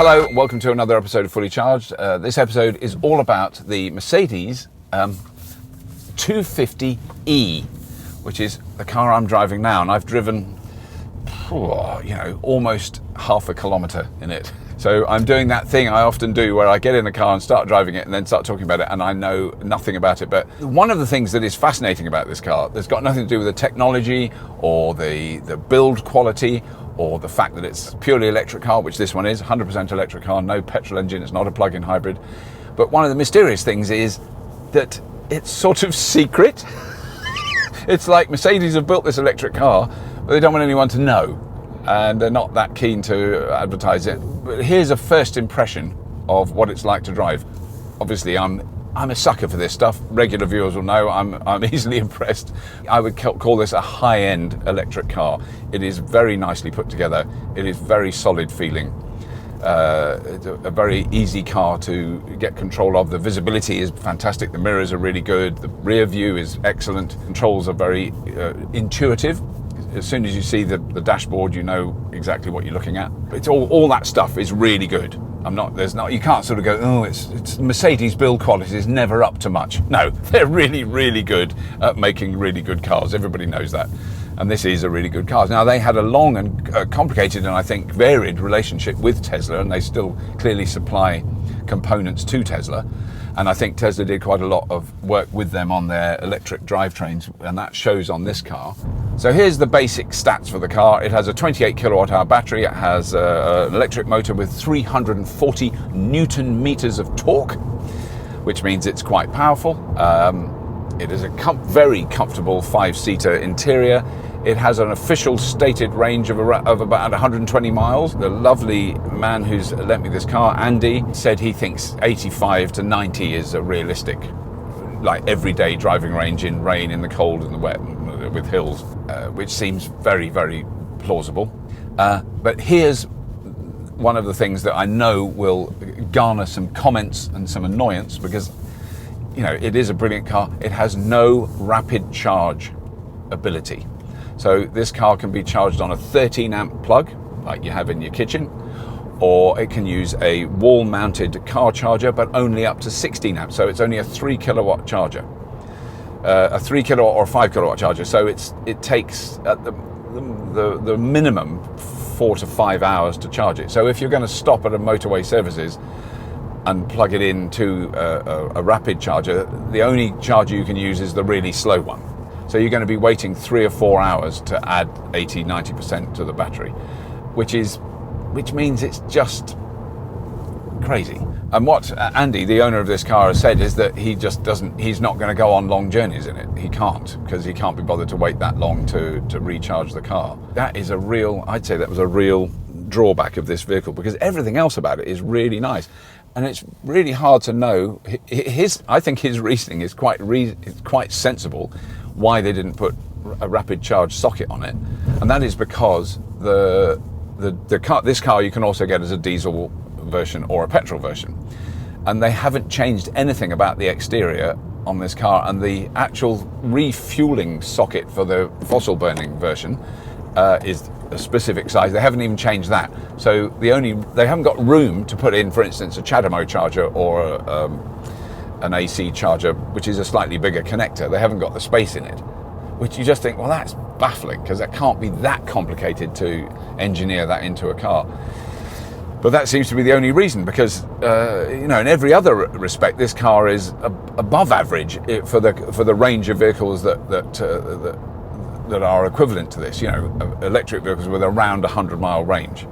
Hello, and welcome to another episode of Fully Charged. This episode is all about the Mercedes 250e, which is the car I'm driving now, and I've driven, almost half a kilometre in it. So I'm doing that thing I often do where I get in the car and start driving it and then start talking about it, and I know nothing about it. But one of the things that is fascinating about this car, that's got nothing to do with the technology or the build quality or the fact that it's a purely electric car, which this one is, 100% electric car, no petrol engine, it's not a plug-in hybrid. But one of the mysterious things is that it's sort of secret. It's like Mercedes have built this electric car, but they don't want anyone to know, and they're not that keen to advertise it. But here's a first impression of what it's like to drive. Obviously, I'm a sucker for this stuff. Regular viewers will know I'm easily impressed. I would call this a high-end electric car. It is very nicely put together. It is very solid feeling. It's a very easy car to get control of. The visibility is fantastic. The mirrors are really good. The rear view is excellent. Controls are very intuitive. As soon as you see the dashboard, you know exactly what you're looking at. It's all that stuff is really good. You can't sort of go, oh, it's Mercedes build quality is never up to much. No, they're really, really good at making really good cars. Everybody knows that. And this is a really good car. Now, they had a long and complicated and I think varied relationship with Tesla, and they still clearly supply components to Tesla. And I think Tesla did quite a lot of work with them on their electric drivetrains, and that shows on this car. So here's the basic stats for the car. It has a 28 kilowatt hour battery. It has an electric motor with 340 Newton meters of torque, which means it's quite powerful. It is a very comfortable 5-seater interior. It has an official stated range of about 120 miles. The lovely man who's lent me this car, Andy, said he thinks 85 to 90 is a realistic, like everyday driving range in rain, in the cold and the wet, with hills, which seems very, very plausible. But here's one of the things that I know will garner some comments and some annoyance, because it is a brilliant car. It has no rapid charge ability. So this car can be charged on a 13 amp plug like you have in your kitchen, or it can use a wall mounted car charger, but only up to 16 amps. So it's only a 3 kilowatt charger, a 3 kilowatt or 5 kilowatt charger. So it takes at the minimum 4 to 5 hours to charge it. So if you're going to stop at a motorway services and plug it into a rapid charger, the only charger you can use is the really slow one. So you're going to be waiting 3 or 4 hours to add 80-90% to the battery, which means it's just crazy. And what Andy, the owner of this car, has said is that he's not going to go on long journeys in it. He can't, because he can't be bothered to wait that long to recharge the car. I'd say that was a real drawback of this vehicle, because everything else about it is really nice. And it's really hard to know. I think his reasoning is quite sensible, why they didn't put a rapid charge socket on it, and that is because this car you can also get as a diesel version or a petrol version, and they haven't changed anything about the exterior on this car, and the actual refueling socket for the fossil burning version is a specific size. They haven't even changed that. So they haven't got room to put in, for instance, a CHAdeMO charger or an AC charger, which is a slightly bigger connector. They haven't got the space in it, which you just think, well, that's baffling, because that can't be that complicated to engineer that into a car. But that seems to be the only reason, because in every other respect, this car is above average for the range of vehicles that are equivalent to this. Electric vehicles with around 100-mile range.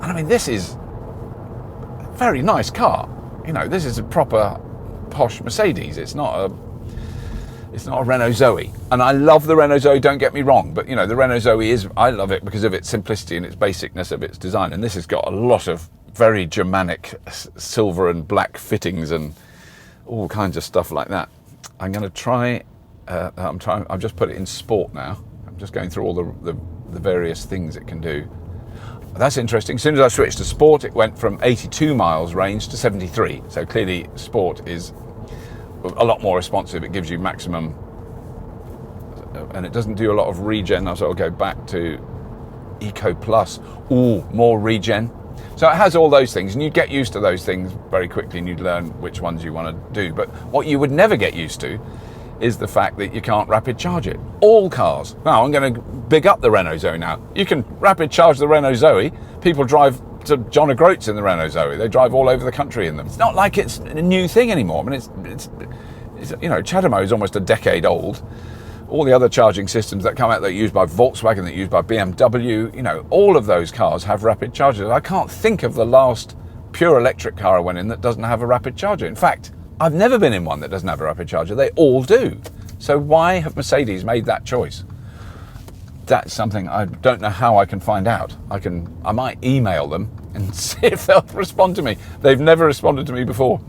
And I mean, this is a very nice car. This is a proper posh Mercedes. It's not a Renault Zoe, and I love the Renault Zoe, don't get me wrong, but the Renault Zoe I love it because of its simplicity and its basicness of its design, and this has got a lot of very Germanic silver and black fittings and all kinds of stuff like that. I'm going to try. I've just put it in sport now. I'm just going through all the various things it can do. That's interesting. As soon as I switched to sport, it went from 82 miles range to 73. So clearly sport is a lot more responsive. It gives you maximum, and it doesn't do a lot of regen. So I'll go back to Eco Plus. Ooh, more regen. So it has all those things, and you get used to those things very quickly, and you'd learn which ones you want to do. But what you would never get used to is the fact that you can't rapid charge it. All cars. Now, I'm going to big up the Renault Zoe now. You can rapid charge the Renault Zoe. People drive to John O'Groats in the Renault Zoe. They drive all over the country in them. It's not like it's a new thing anymore. I mean, it's you know, CHAdeMO is almost a decade old. All the other charging systems that come out that are used by Volkswagen, that are used by BMW, you know, all of those cars have rapid chargers. I can't think of the last pure electric car I went in that doesn't have a rapid charger. In fact, I've never been in one that doesn't have a rapid charger. They all do. So why have Mercedes made that choice? That's something I don't know how I can find out. I might email them and see if they'll respond to me. They've never responded to me before.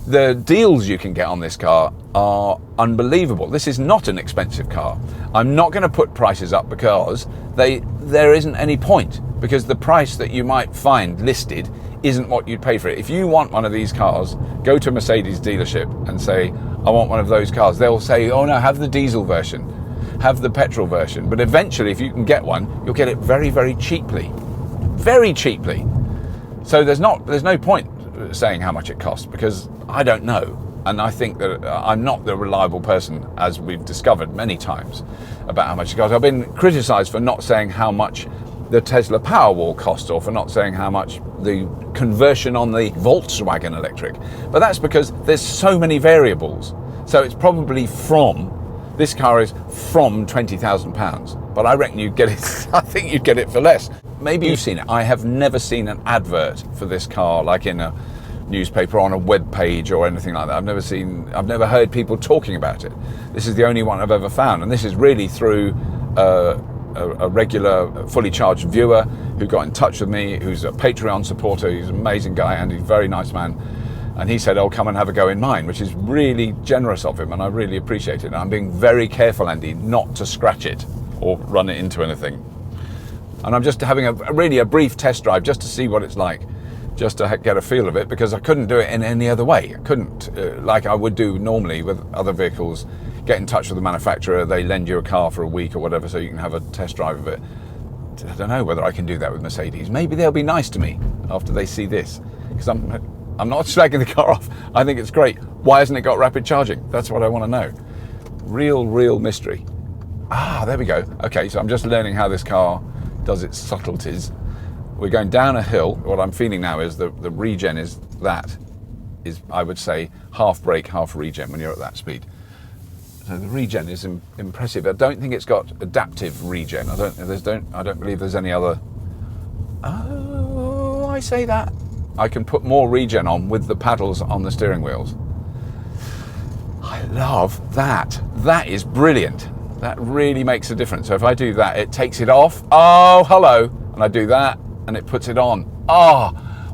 The deals you can get on this car are unbelievable. This is not an expensive car. I'm not going to put prices up because there isn't any point, because the price that you might find listed isn't what you'd pay for it. If you want one of these cars, go to a Mercedes dealership and say, I want one of those cars. They'll say, oh no, have the diesel version, have the petrol version. But eventually, if you can get one, you'll get it very, very cheaply. Very cheaply. So there's no point saying how much it costs, because I don't know. And I think that I'm not the reliable person, as we've discovered many times, about how much it costs. I've been criticised for not saying how much the Tesla Powerwall cost, or for not saying how much the conversion on the Volkswagen electric. But that's because there's so many variables. So it's probably this car is from £20,000. But I reckon you'd get it, I think you'd get it for less. Maybe you've seen it. I have never seen an advert for this car, like in a newspaper, on a web page or anything like that. I've never heard people talking about it. This is the only one I've ever found, and this is really through a regular fully charged viewer who got in touch with me, who's a Patreon supporter. He's an amazing guy and he's a very nice man, and he said, oh, come and have a go in mine, which is really generous of him, and I really appreciate it. And I'm being very careful, Andy, not to scratch it or run it into anything. And I'm just having a brief test drive just to see what it's like, just to get a feel of it, because I couldn't do it in any other way. I couldn't, like I would do normally with other vehicles, get in touch with the manufacturer, they lend you a car for a week or whatever so you can have a test drive of it. I don't know whether I can do that with Mercedes. Maybe they'll be nice to me after they see this, because I'm not slagging the car off. I think it's great. Why hasn't it got rapid charging? That's what I want to know. Real mystery. There we go. Okay, so I'm just learning how this car does its subtleties. We're going down a hill. What I'm feeling now is the regen is I would say half brake, half regen when you're at that speed. So the regen is impressive. I don't think it's got adaptive regen. I don't believe there's any other. Oh, I say that. I can put more regen on with the paddles on the steering wheels. I love that. That is brilliant. That really makes a difference. So if I do that, it takes it off. Oh, hello. And I do that, and it puts it on.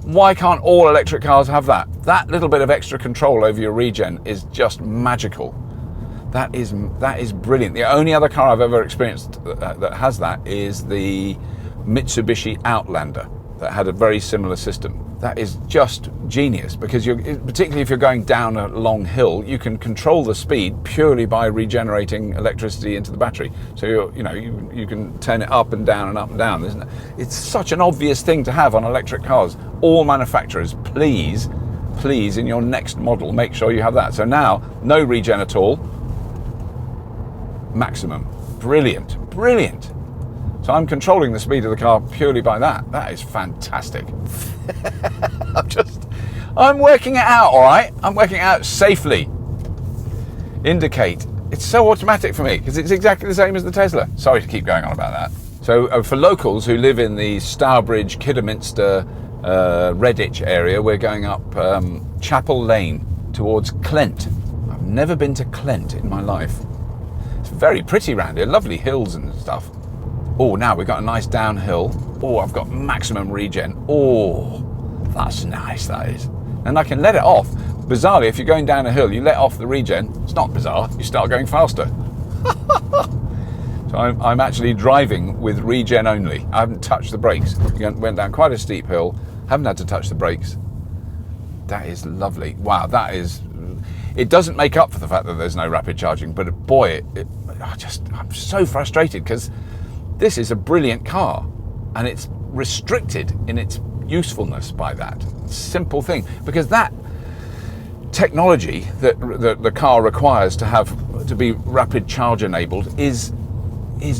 Why can't all electric cars have that? That little bit of extra control over your regen is just magical. That is brilliant. The only other car I've ever experienced that has that is the Mitsubishi Outlander, that had a very similar system. That is just genius, because particularly if you're going down a long hill, you can control the speed purely by regenerating electricity into the battery. So you can turn it up and down and up and down. Isn't it? It's such an obvious thing to have on electric cars. All manufacturers, please, in your next model, make sure you have that. So now, no regen at all. Maximum. Brilliant. So I'm controlling the speed of the car purely by that. That is fantastic. I'm working it out, all right? I'm working it out safely. Indicate. It's so automatic for me, because it's exactly the same as the Tesla. Sorry to keep going on about that. So for locals who live in the Stourbridge, Kidderminster, Redditch area, we're going up Chapel Lane towards Clent. I've never been to Clent in my life. It's very pretty round here, lovely hills and stuff. Oh, now we've got a nice downhill. Oh, I've got maximum regen. Oh, that's nice, that is. And I can let it off. Bizarrely, if you're going down a hill, you let off the regen. It's not bizarre, you start going faster. So I'm actually driving with regen only. I haven't touched the brakes. Went down quite a steep hill, haven't had to touch the brakes. That is lovely. Wow, it doesn't make up for the fact that there's no rapid charging, but boy, I'm so frustrated, because this is a brilliant car, and it's restricted in its usefulness by that simple thing, because that technology that the car requires to be rapid charge enabled is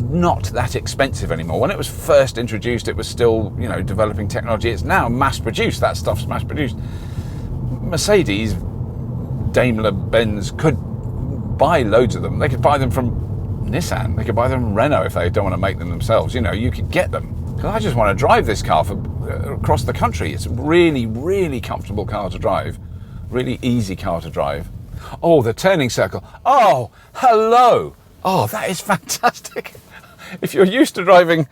not that expensive anymore. When it was first introduced, it was still, you know, developing technology. It's now mass produced. That stuff's mass produced. Mercedes, Daimler, Benz could buy loads of them. They could buy them from Nissan. They could buy them from Renault if they don't want to make them themselves. You know, you could get them. Because I just want to drive this car across the country. It's a really, really comfortable car to drive. Really easy car to drive. Oh, the turning circle. Oh, hello. Oh, that is fantastic. If you're used to driving,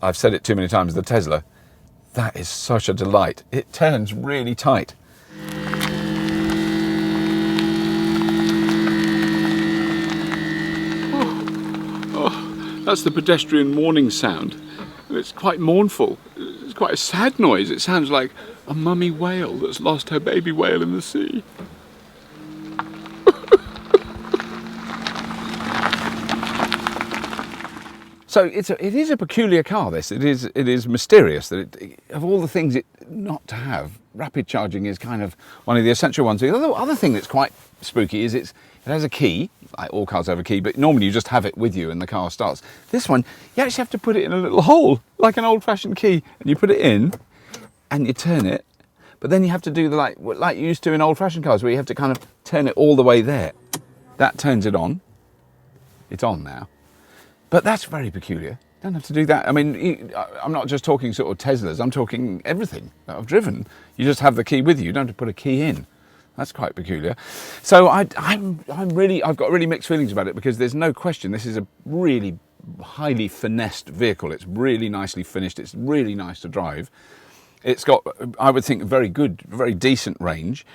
I've said it too many times, the Tesla, that is such a delight. It turns really tight. Oh, that's the pedestrian warning sound. It's quite mournful. It's quite a sad noise. It sounds like a mummy whale that's lost her baby whale in the sea. So it is a peculiar car. This it is mysterious that of all the things not to have, rapid charging is kind of one of the essential ones. The other thing that's quite spooky is it has a key. Like all cars have a key, but normally you just have it with you and the car starts. This one, you actually have to put it in a little hole, like an old-fashioned key, and you put it in and you turn it, but then you have to do like you used to in old-fashioned cars, where you have to kind of turn it all the way there. That turns it on. It's on now. But that's very peculiar. Don't have to do that. I mean, I'm not just talking sort of Teslas. I'm talking everything that I've driven. You just have the key with you. You don't have to put a key in. That's quite peculiar. So I've got really mixed feelings about it, because there's no question this is a really highly finessed vehicle. It's really nicely finished. It's really nice to drive. It's got, I would think, very good, very decent range.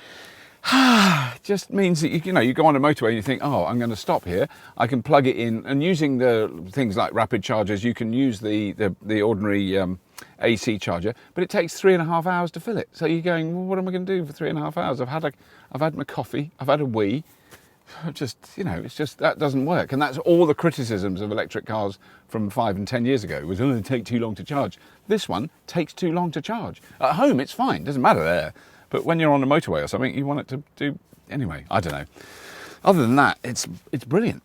It just means that you go on a motorway and you think, oh, I'm going to stop here. I can plug it in, and using the things like rapid chargers, you can use the ordinary AC charger, but it takes 3.5 hours to fill it. So you're going, well, what am I going to do for 3.5 hours? I've had my coffee, I've had a wee. It's just that doesn't work. And that's all the criticisms of electric cars from 5 and 10 years ago. It was, they take too long to charge. This one takes too long to charge. At home, it's fine, doesn't matter there. But when you're on a motorway or something, you want it to do anyway. I don't know. Other than that, it's brilliant.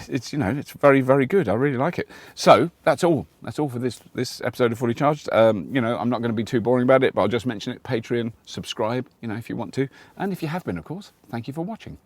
It's very, very good. I really like it. So that's all. That's all for this episode of Fully Charged. I'm not going to be too boring about it, but I'll just mention it. Patreon, subscribe, if you want to, and if you have been, of course. Thank you for watching.